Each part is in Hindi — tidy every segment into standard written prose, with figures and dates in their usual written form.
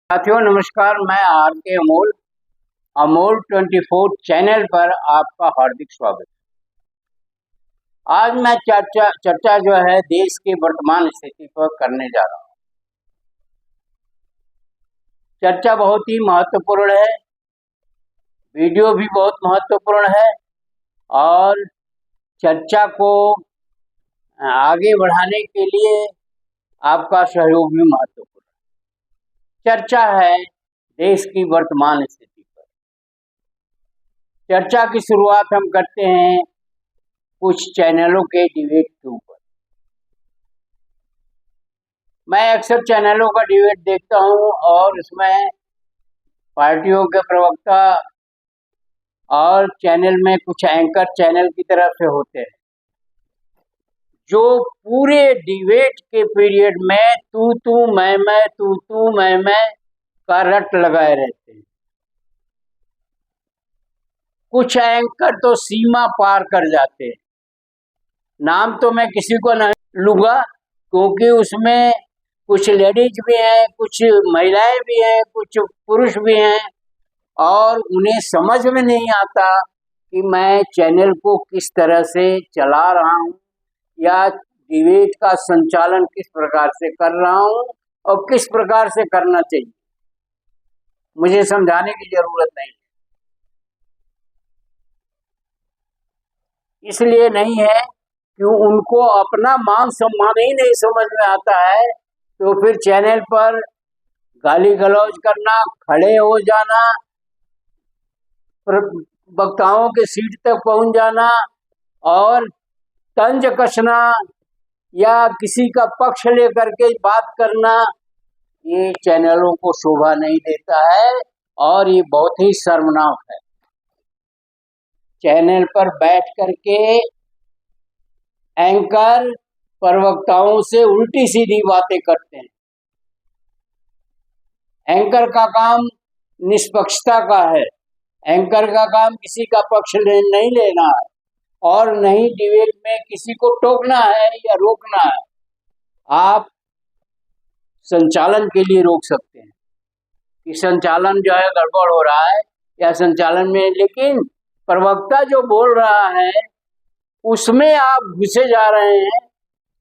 साथियों नमस्कार। मैं आर के अमोल अमोल 24 चैनल पर आपका हार्दिक स्वागत। आज मैं चर्चा जो है देश की वर्तमान स्थिति पर करने जा रहा हूँ। चर्चा बहुत ही महत्वपूर्ण है, वीडियो भी बहुत महत्वपूर्ण है और चर्चा को आगे बढ़ाने के लिए आपका सहयोग भी महत्वपूर्ण। चर्चा है देश की वर्तमान स्थिति पर। चर्चा की शुरुआत हम करते हैं कुछ चैनलों के डिबेट के ऊपर। मैं अक्सर चैनलों का डिबेट देखता हूं और उसमें पार्टियों के प्रवक्ता और चैनल में कुछ एंकर चैनल की तरफ से होते हैं जो पूरे डिबेट के पीरियड में तू मैं का रट लगाए रहते हैं। कुछ एंकर तो सीमा पार कर जाते हैं। नाम तो मैं किसी को नहीं लूंगा क्योंकि उसमें कुछ लेडीज भी हैं, कुछ महिलाएं भी हैं, कुछ पुरुष भी हैं और उन्हें समझ में नहीं आता कि मैं चैनल को किस तरह से चला रहा हूं या डिबेट का संचालन किस प्रकार से कर रहा हूं और किस प्रकार से करना चाहिए। मुझे समझाने की जरूरत नहीं है, इसलिए नहीं है कि उनको अपना मान सम्मान ही नहीं समझ में आता है तो फिर चैनल पर गाली गलौज करना, खड़े हो जाना, वक्ताओं के सीट तक पहुंच जाना और तंज कसना या किसी का पक्ष लेकर के बात करना, ये चैनलों को शोभा नहीं देता है और ये बहुत ही शर्मनाक है। चैनल पर बैठ करके एंकर प्रवक्ताओं से उल्टी सीधी बातें करते हैं। एंकर का काम निष्पक्षता का है, एंकर का काम किसी का पक्ष नहीं लेना है और नहीं डिबेट में किसी को टोकना है या रोकना है। आप संचालन के लिए रोक सकते हैं कि संचालन जो है गड़बड़ हो रहा है या संचालन में, लेकिन प्रवक्ता जो बोल रहा है उसमें आप घुसे जा रहे हैं।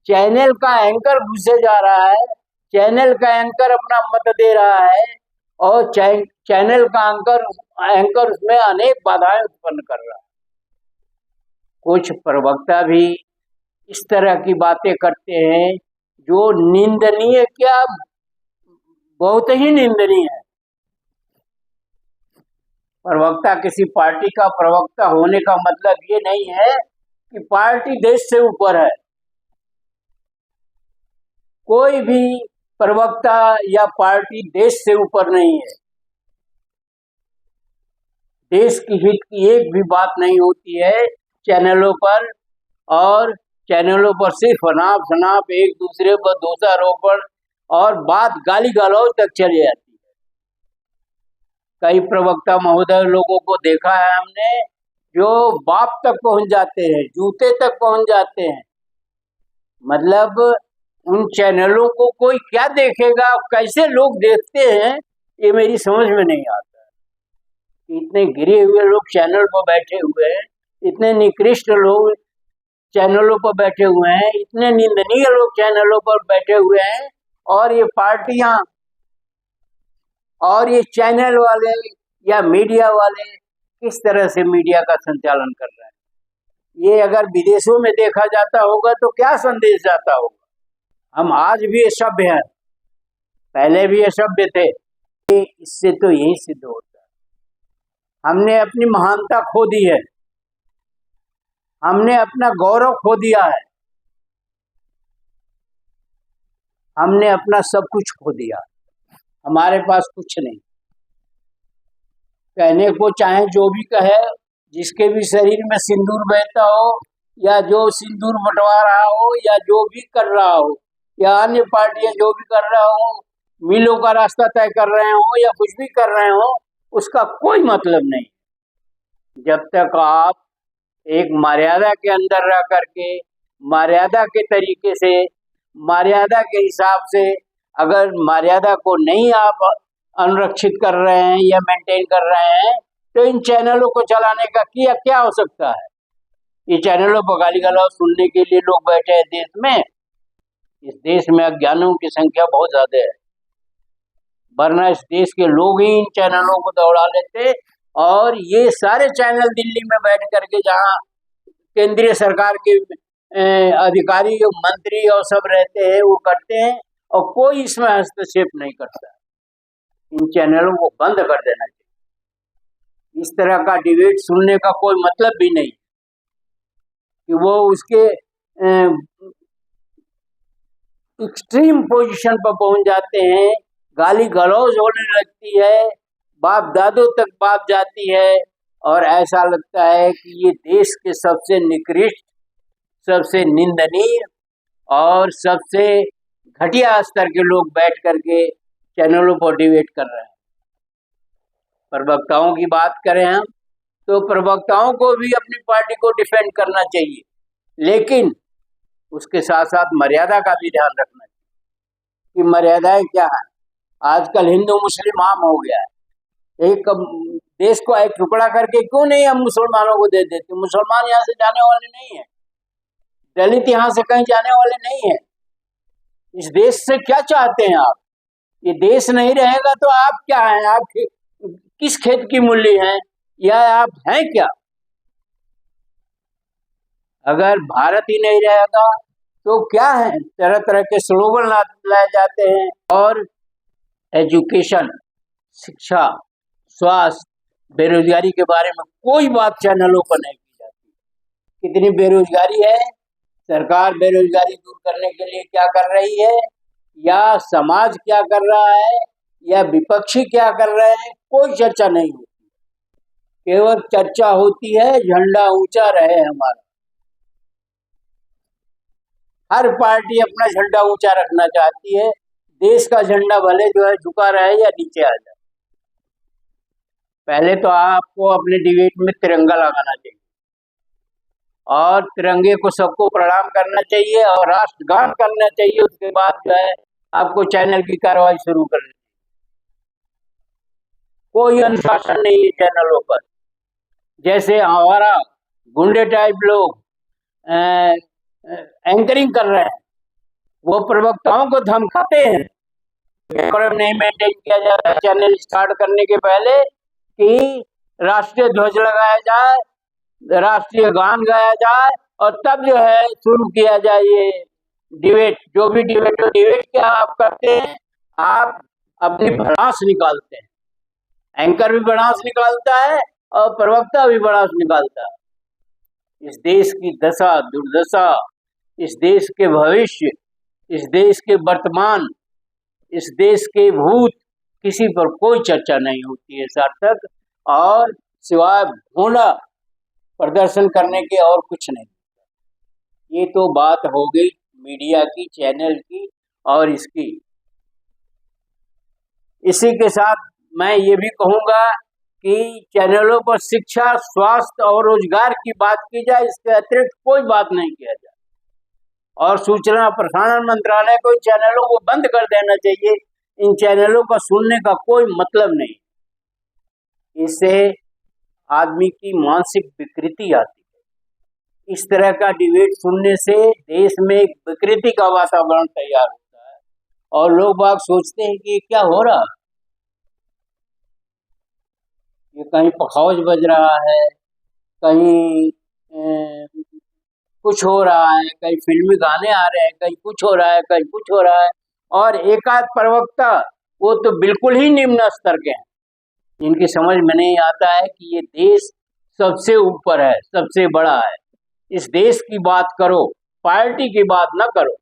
चैनल का एंकर घुसे जा रहा है, चैनल का एंकर अपना मत दे रहा है और चैनल का एंकर उसमें अनेक बाधाएं उत्पन्न कर रहा है। कुछ प्रवक्ता भी इस तरह की बातें करते हैं जो निंदनीय, क्या बहुत ही निंदनीय है। प्रवक्ता किसी पार्टी का प्रवक्ता होने का मतलब ये नहीं है कि पार्टी देश से ऊपर है। कोई भी प्रवक्ता या पार्टी देश से ऊपर नहीं है। देश की हित की एक भी बात नहीं होती है चैनलों पर और चैनलों पर सिर्फ अनाप एक दूसरे पर दोषारोपण और बात गाली गलौज तक चली जाती है। कई प्रवक्ता महोदय लोगों को देखा है हमने जो बाप तक पहुंच जाते हैं, जूते तक पहुंच जाते हैं। मतलब उन चैनलों को कोई क्या देखेगा, कैसे लोग देखते हैं, ये मेरी समझ में नहीं आता है। इतने गिरे हुए लोग चैनल पर बैठे हुए हैं, इतने निकृष्ट लोग चैनलों पर बैठे हुए हैं, इतने निंदनीय लोग चैनलों पर बैठे हुए हैं और ये पार्टियां और ये चैनल वाले या मीडिया वाले किस तरह से मीडिया का संचालन कर रहे हैं। ये अगर विदेशों में देखा जाता होगा तो क्या संदेश जाता होगा। हम आज भी असभ्य हैं, पहले भी असभ्य थे। इससे तो यही सिद्ध होता है हमने अपनी महानता खो दी है, हमने अपना गौरव खो दिया है, हमने अपना सब कुछ खो दिया। हमारे पास कुछ नहीं। कहने को चाहे जो भी कहे, जिसके भी शरीर में सिंदूर बहता हो या जो सिंदूर बंटवा रहा हो या जो भी कर रहा हो या अन्य पार्टियां जो भी कर रहा हो, मिलों का रास्ता तय कर रहे हो या कुछ भी कर रहे हो, उसका कोई मतलब नहीं। जब तक आप एक मर्यादा के अंदर रह करके मर्यादा के तरीके से, मर्यादा के हिसाब से, अगर मर्यादा को नहीं आप अनुरक्षित कर रहे हैं या मेंटेन कर रहे हैं, तो इन चैनलों को चलाने का क्या हो सकता है? ये चैनलों पर गाली गलौज सुनने के लिए लोग बैठे हैं देश में। इस देश में अज्ञानियों की संख्या बहुत ज्यादा है, वरना इस देश के लोग ही इन चैनलों को दौड़ा लेते। और ये सारे चैनल दिल्ली में बैठ करके, जहाँ केंद्रीय सरकार के अधिकारी और मंत्री और सब रहते हैं, वो करते हैं और कोई इसमें हस्तक्षेप नहीं करता। इन चैनलों को बंद कर देना चाहिए। इस तरह का डिबेट सुनने का कोई मतलब भी नहीं कि वो उसके एक्सट्रीम पोजीशन पर पहुंच जाते हैं, गाली गलौज होने लगती है, बाप दादों तक बात जाती है, और ऐसा लगता है कि ये देश के सबसे निकृष्ट, सबसे निंदनीय और सबसे घटिया स्तर के लोग बैठ करके चैनलों पर डिबेट कर रहे हैं। प्रवक्ताओं की बात करें हम, तो प्रवक्ताओं को भी अपनी पार्टी को डिफेंड करना चाहिए, लेकिन उसके साथ साथ मर्यादा का भी ध्यान रखना चाहिए कि मर्यादाएं क्या है। आजकल हिंदू मुस्लिम आम हो गया है। एक देश को एक टुकड़ा करके क्यों नहीं हम मुसलमानों को दे देते? मुसलमान यहाँ से जाने वाले नहीं है, दलित यहाँ से कहीं जाने वाले नहीं है। इस देश से क्या चाहते हैं आप? ये देश नहीं रहेगा तो आप क्या हैं? आप किस खेत की मूली हैं, या आप हैं क्या? अगर भारत ही नहीं रहेगा तो क्या है? तरह तरह के स्लोगन लाए जाते हैं, और एजुकेशन, शिक्षा, स्वास्थ्य, बेरोजगारी के बारे में कोई बात चैनलों पर नहीं की जाती। कितनी बेरोजगारी है, सरकार बेरोजगारी दूर करने के लिए क्या कर रही है, या समाज क्या कर रहा है, या विपक्षी क्या कर रहे हैं, कोई चर्चा नहीं होती। केवल चर्चा होती है झंडा ऊंचा रहे हमारा। हर पार्टी अपना झंडा ऊंचा रखना चाहती है, देश का झंडा भले जो है झुका रहे या नीचे आ जाए। पहले तो आपको अपने डिबेट में तिरंगा लगाना चाहिए, और तिरंगे को सबको प्रणाम करना चाहिए, और राष्ट्रगान करना चाहिए। उसके बाद जो है आपको चैनल की कार्रवाई शुरू करनी चाहिए। कोई अनुशासन नहीं है चैनलों पर। जैसे हमारा गुंडे टाइप लोग एंकरिंग कर रहे हैं, वो प्रवक्ताओं को धमकाते हैं, नहीं मेंटेन किया जाता है चैनल स्टार्ट करने के पहले कि राष्ट्रीय ध्वज लगाया जाए, राष्ट्रीय गान गाया जाए, और तब जो है शुरू किया जाए ये डिबेट। जो भी डिबेट हो, डिबेट क्या आप करते हैं? आप अपनी भड़ास निकालते हैं। एंकर भी भड़ास निकालता है और प्रवक्ता भी भड़ास निकालता है। इस देश की दशा दुर्दशा, इस देश के भविष्य, इस देश के वर्तमान, इस देश के भूत, किसी पर कोई चर्चा नहीं होती है सार्थक, और सिवाय भोला प्रदर्शन करने के और कुछ नहीं। ये तो बात हो गई मीडिया की, चैनल की और इसकी। इसी के साथ मैं ये भी कहूँगा कि चैनलों पर शिक्षा, स्वास्थ्य और रोजगार की बात की जाए, इसके अतिरिक्त कोई बात नहीं किया जाए। और सूचना प्रसारण मंत्रालय को इन चैनलों को बंद कर देना चाहिए। इन चैनलों का सुनने का कोई मतलब नहीं। इससे आदमी की मानसिक विकृति आती है। इस तरह का डिबेट सुनने से देश में एक विकृति का वातावरण तैयार होता है, और लोग बाग सोचते हैं कि क्या हो रहा है, ये कहीं पखावज बज रहा है, कहीं कुछ हो रहा है, कहीं फिल्मी गाने आ रहे हैं, कहीं कुछ हो रहा है, कहीं कुछ हो रहा है। और एकाध प्रवक्ता वो तो बिल्कुल ही निम्न स्तर के हैं, जिनकी समझ में नहीं आता है कि ये देश सबसे ऊपर है, सबसे बड़ा है। इस देश की बात करो, पार्टी की बात ना करो।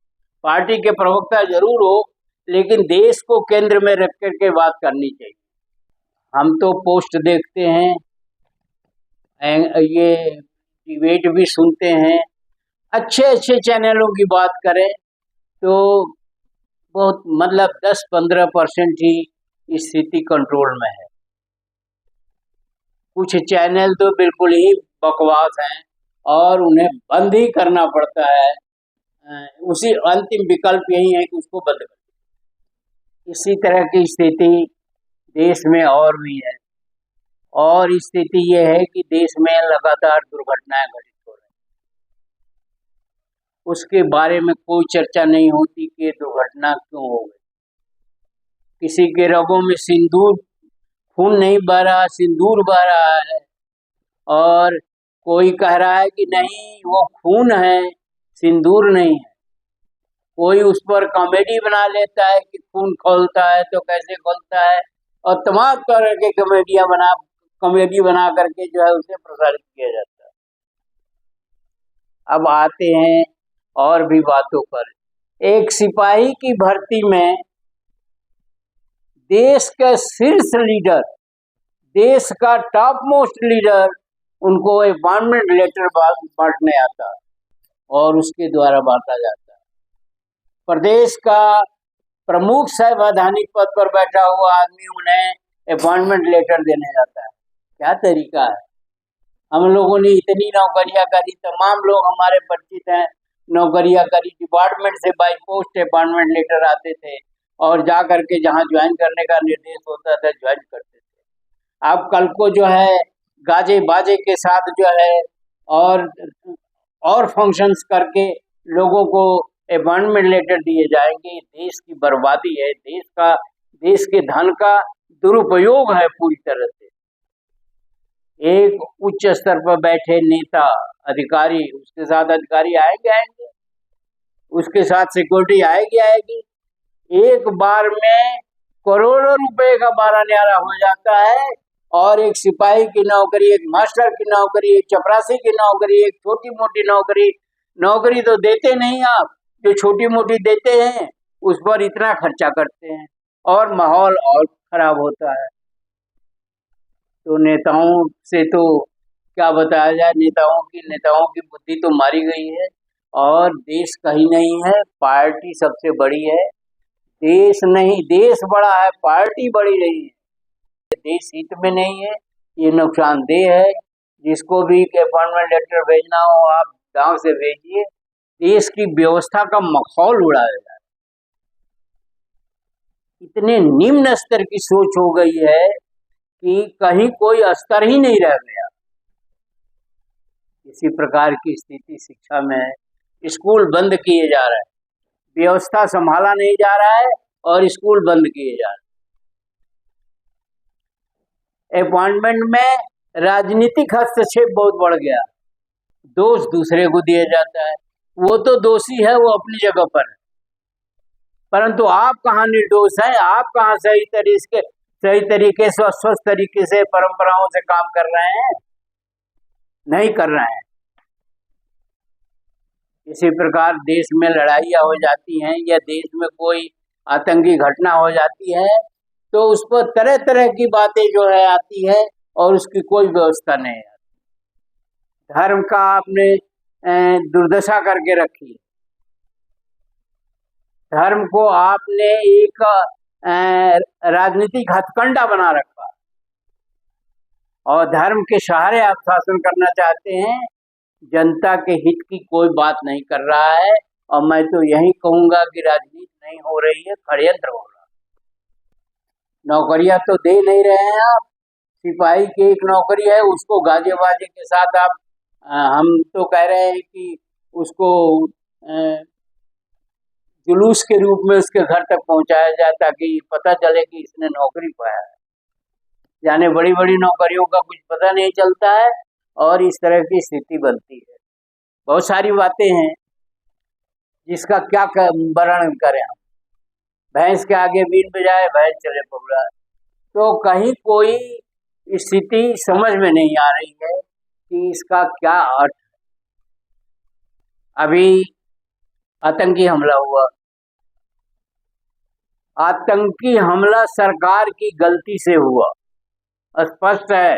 पार्टी के प्रवक्ता जरूर हो, लेकिन देश को केंद्र में रख करके बात करनी चाहिए। हम तो पोस्ट देखते हैं, ये डिबेट भी सुनते हैं। अच्छे अच्छे चैनलों की बात करें तो बहुत मतलब 10-15% ही स्थिति कंट्रोल में है। कुछ चैनल तो बिल्कुल ही बकवास हैं, और उन्हें बंद ही करना पड़ता है। उसी अंतिम विकल्प यही है कि उसको बंद कर। इसी तरह की स्थिति देश में और भी है। और स्थिति ये है कि देश में लगातार दुर्घटनाएं घटित हो रही हैं। उसके बारे में कोई चर्चा नहीं होती कि ये दुर्घटना क्यों हो गई। किसी के रगों में सिंदूर, खून नहीं बह रहा, सिंदूर बह रहा है, और कोई कह रहा है कि नहीं वो खून है, सिंदूर नहीं है। कोई उस पर कॉमेडी बना लेता है कि खून खौलता है तो कैसे खौलता है, और तमाम तरह के कॉमेडी बना करके जो है उसे प्रसारित किया जाता है। अब आते हैं और भी बातों पर। एक सिपाही की भर्ती में देश के शीर्ष लीडर, देश का टॉप मोस्ट लीडर, उनको अपॉइंटमेंट लेटर बांटने आता है और उसके द्वारा बांटा जाता है। प्रदेश का प्रमुख संवैधानिक पद पर बैठा हुआ आदमी उन्हें अपॉइंटमेंट लेटर देने जाता है। क्या तरीका है। हम लोगों ने इतनी नौकरियां करी, तमाम लोग हमारे परिचित हैं, नौकरियां करी, डिपार्टमेंट से बाई पोस्ट अपॉइंटमेंट लेटर आते थे और जा करके जहां ज्वाइन करने का निर्देश होता था ज्वाइन करते थे। अब कल को जो है गाजे बाजे के साथ जो है और फंक्शंस करके लोगों को अपॉइंटमेंट लेटर दिए जाएंगे। देश की बर्बादी है, देश के धन का दुरुपयोग है पूरी तरह से। एक उच्च स्तर पर बैठे नेता अधिकारी, उसके साथ अधिकारी आएंगे, उसके साथ सिक्योरिटी आएगी। एक बार में करोड़ों रुपए का बारह न्यारा हो जाता है, और एक सिपाही की नौकरी, एक मास्टर की नौकरी, एक चपरासी की नौकरी, एक छोटी मोटी नौकरी तो देते नहीं आप, जो छोटी मोटी देते हैं उस पर इतना खर्चा करते हैं और माहौल और खराब होता है। तो नेताओं से तो क्या बताया जाए, नेताओं की बुद्धि तो मारी गई है, और देश कहीं नहीं है, पार्टी सबसे बड़ी है। देश नहीं, देश बड़ा है, पार्टी बड़ी नहीं है। देश हित में नहीं है, ये नुकसानदेह है। जिसको भी अपॉइंटमेंट लेटर भेजना हो आप गांव से भेजिए। देश की व्यवस्था का मखौल उड़ाया जाए। इतने निम्न स्तर की सोच हो गई है कि कहीं कोई स्तर ही नहीं रह गया। इसी प्रकार की स्थिति शिक्षा में है। स्कूल बंद किए जा रहे हैं, व्यवस्था संभाला नहीं जा रहा है और स्कूल बंद किए जा रहे हैं। अपॉइंटमेंट में राजनीतिक हस्तक्षेप बहुत बढ़ गया, दोष दूसरे को दिया जाता है। वो तो दोषी है, वो अपनी जगह पर है, परंतु आप कहाँ निर्दोष हैं, आप कहाँ सही तरीके से स्वस्थ तरीके से परंपराओं से काम कर रहे हैं, नहीं कर रहे हैं। इसी प्रकार देश में लड़ाइयाँ हो जाती हैं या देश में कोई आतंकी घटना हो जाती है तो उस पर तरह तरह की बातें जो है आती है और उसकी कोई व्यवस्था नहीं है। धर्म का आपने दुर्दशा करके रखी है। धर्म को आपने एक राजनीतिक हथकंडा बना रखा और धर्म के सहारे आप शासन करना चाहते हैं। जनता के हित की कोई बात नहीं कर रहा है और मैं तो यही कहूंगा कि राजनीति नहीं हो रही है, षड्यंत्र हो रहा है। नौकरियां तो दे नहीं रहे हैं आप। सिपाही की एक नौकरी है, उसको गाजे बाजे के साथ आप हम तो कह रहे हैं कि उसको जुलूस के रूप में उसके घर तक पहुंचाया जाए ताकि पता चले कि इसने नौकरी पाया है। यानी बड़ी बड़ी नौकरियों का कुछ पता नहीं चलता है और इस तरह की स्थिति बनती है। बहुत सारी बातें हैं जिसका क्या वर्णन करें हम। भैंस के आगे बीन बजाए भैंस चले पगड़ा। तो कहीं कोई स्थिति समझ में नहीं आ रही है कि इसका क्या अर्थ है। अभी आतंकी हमला हुआ। आतंकी हमला सरकार की गलती से हुआ, स्पष्ट है,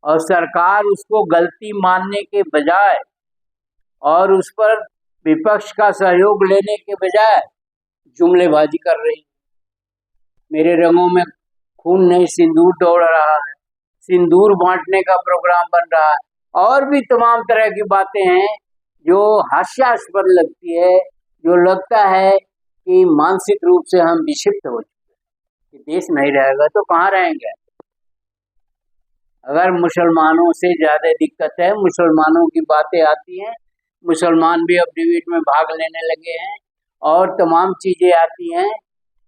और सरकार उसको गलती मानने के बजाय और उस पर विपक्ष का सहयोग लेने के बजाय जुमलेबाजी कर रही। मेरे रंगों में खून नहीं सिंदूर दौड़ रहा है, सिंदूर बांटने का प्रोग्राम बन रहा है, और भी तमाम तरह की बातें हैं जो हास्यास्पद लगती है, जो लगता है कि मानसिक रूप से हम विक्षिप्त हो चुके हैं। कि देश नहीं रहेगा तो कहाँ रहेंगे। अगर मुसलमानों से ज्यादा दिक्कत है, मुसलमानों की बातें आती हैं, मुसलमान भी अब डिबेट में भाग लेने लगे हैं और तमाम चीजें आती हैं,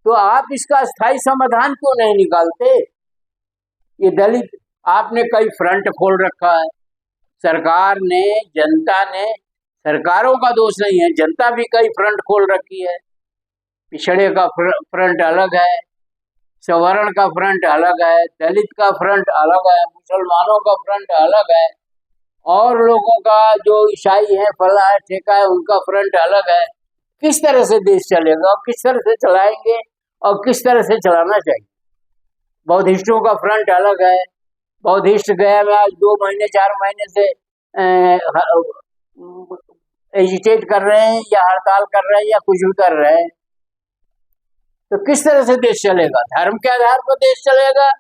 तो आप इसका स्थायी समाधान क्यों नहीं निकालते। ये दलित, आपने कई फ्रंट खोल रखा है, सरकार ने, जनता ने, सरकारों का दोष नहीं है, जनता भी कई फ्रंट खोल रखी है। पिछड़े का फ्रंट अलग है, सवर्ण का फ्रंट अलग है, दलित का फ्रंट अलग है, मुसलमानों का फ्रंट अलग है, और लोगों का जो ईसाई है, फला है, ठेका है, उनका फ्रंट अलग है। किस तरह से देश चलेगा, किस तरह से चलाएंगे और किस तरह से चलाना चाहिए। बौद्धिस्टों का फ्रंट अलग है, बौद्धिस्ट गया में आज 2 महीने 4 महीने से एजिटेट कर रहे हैं या हड़ताल कर रहे हैं या कुछ भी कर रहे हैं। तो किस तरह से देश चलेगा। धर्म के आधार पर देश चलेगा,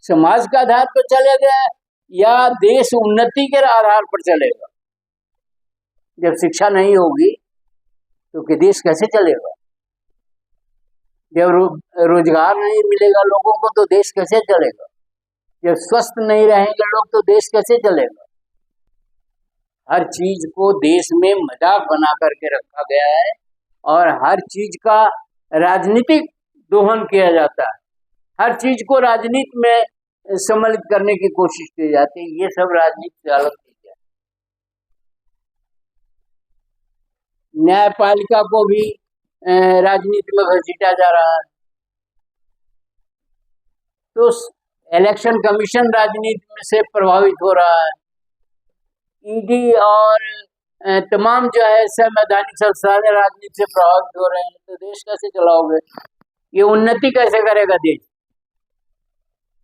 समाज के आधार पर चलेगा, या देश उन्नति के आधार पर चलेगा। जब शिक्षा नहीं होगी तो कि देश कैसे चलेगा। जब रोजगार नहीं मिलेगा लोगों को तो देश कैसे चलेगा। जब स्वस्थ नहीं रहेंगे लोग तो देश कैसे चलेगा। हर चीज को देश में मजाक बना करके रखा गया है और हर चीज का राजनीतिक दोहन किया जाता है। हर चीज को राजनीति में सम्मिलित करने की कोशिश की जाती है। ये सब राजनीति से अलग चीज है। न्यायपालिका को भी राजनीति में घसीटा जा रहा है। तो इलेक्शन कमीशन राजनीति से प्रभावित हो रहा है। ईडी और तमाम जो है संवैधानिक संस्थाएं राजनीति से प्रभावित हो रहे हैं। तो देश कैसे चलाओगे। ये उन्नति कैसे करेगा देश।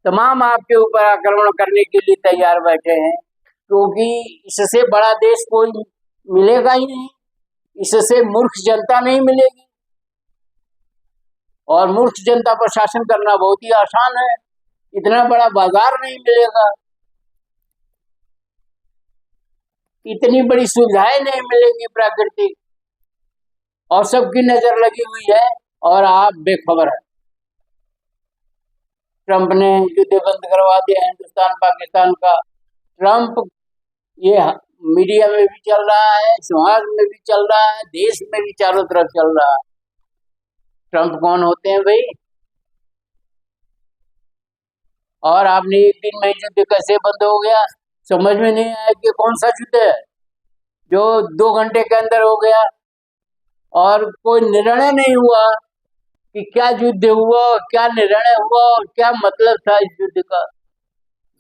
तमाम आपके ऊपर आक्रमण करने के लिए तैयार बैठे हैं, क्योंकि इससे बड़ा देश कोई मिलेगा ही नहीं। इससे मूर्ख जनता नहीं मिलेगी, और मूर्ख जनता पर शासन करना बहुत ही आसान है। इतना बड़ा बाजार नहीं मिलेगा, इतनी बड़ी सुविधाएं नहीं मिलेगी प्राकृतिक, और सबकी नजर लगी हुई है और आप बेखबर है। ट्रंप ने युद्ध बंद करवा दिया हिंदुस्तान पाकिस्तान का। ट्रंप ये मीडिया में भी चल रहा है, समाज में भी चल रहा है, देश में भी चारों तरफ चल रहा है। ट्रंप कौन होते हैं भाई। और आपने एक दिन में युद्ध कैसे बंद हो गया, समझ में नहीं आया कि कौन सा युद्ध है जो 2 घंटे के अंदर हो गया, और कोई निर्णय नहीं हुआ कि क्या युद्ध हुआ, क्या निर्णय हुआ और क्या मतलब था इस युद्ध का।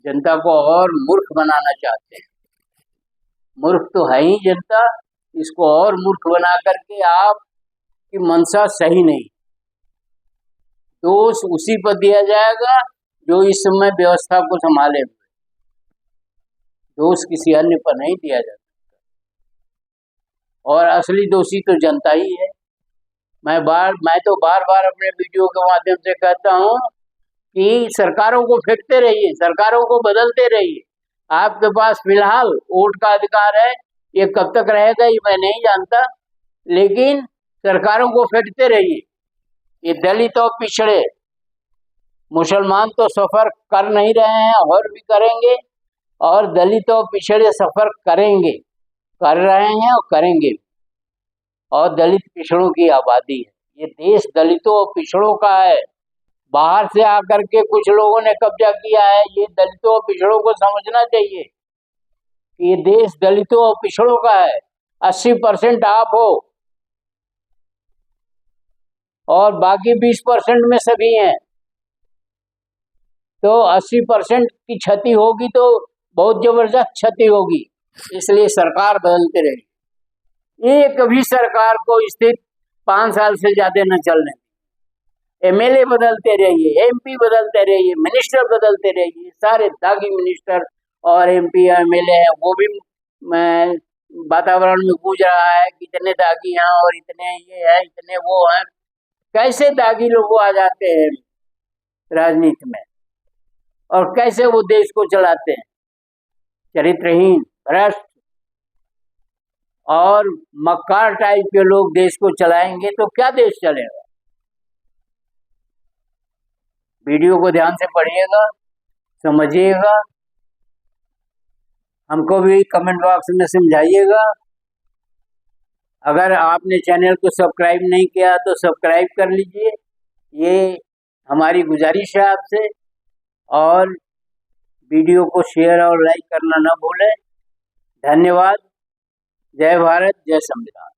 जनता को और मूर्ख बनाना चाहते हैं। मूर्ख तो है ही जनता, इसको और मूर्ख बना करके आपकी मंशा सही नहीं। दोष उसी पर दिया जाएगा जो इस समय व्यवस्था को संभाले हुए। दोष किसी अन्य पर नहीं दिया जा सकता, और असली दोषी तो जनता ही है। मैं तो बार बार अपने वीडियो के माध्यम से कहता हूं कि सरकारों को फेंकते रहिए, सरकारों को बदलते रहिए। आपके पास फिलहाल वोट का अधिकार है, ये कब तक रहेगा ये मैं नहीं जानता, लेकिन सरकारों को फेंकते रहिए। ये दलित और पिछड़े मुसलमान तो सफर कर नहीं रहे हैं और भी करेंगे, और दलित और पिछड़े सफर करेंगे, कर रहे हैं और करेंगे। और दलित पिछड़ों की आबादी है। ये देश दलितों और पिछड़ों का है। बाहर से आकर के कुछ लोगों ने कब्जा किया है। ये दलितों और पिछड़ों को समझना चाहिए कि ये देश दलितों और पिछड़ों का है। 80% आप हो और बाकी 20% में सभी हैं। तो 80% की क्षति होगी तो बहुत जबरदस्त क्षति होगी। इसलिए सरकार बदलते रहेगी। एक भी सरकार को स्थित 5 साल से ज्यादा न चलने। एमएलए बदलते रहिए, एमपी बदलते रहिए, मिनिस्टर बदलते रहिए। सारे दागी मिनिस्टर और एमपी एमएलए हैं, वो भी वातावरण में गूंज रहा है कि इतने दागी हैं और इतने ये है, इतने वो हैं। कैसे दागी लोग आ जाते हैं राजनीति में, और कैसे वो देश को चलाते हैं। चरित्रहीन, भ्रष्ट और मक्कार टाइप के लोग देश को चलाएंगे तो क्या देश चलेगा। वीडियो को ध्यान से पढ़िएगा, समझिएगा, हमको भी कमेंट बॉक्स में समझाइएगा। अगर आपने चैनल को सब्सक्राइब नहीं किया तो सब्सक्राइब कर लीजिए, ये हमारी गुजारिश है आपसे। और वीडियो को शेयर और लाइक करना ना भूलें। धन्यवाद। जय भारत, जय संविधान।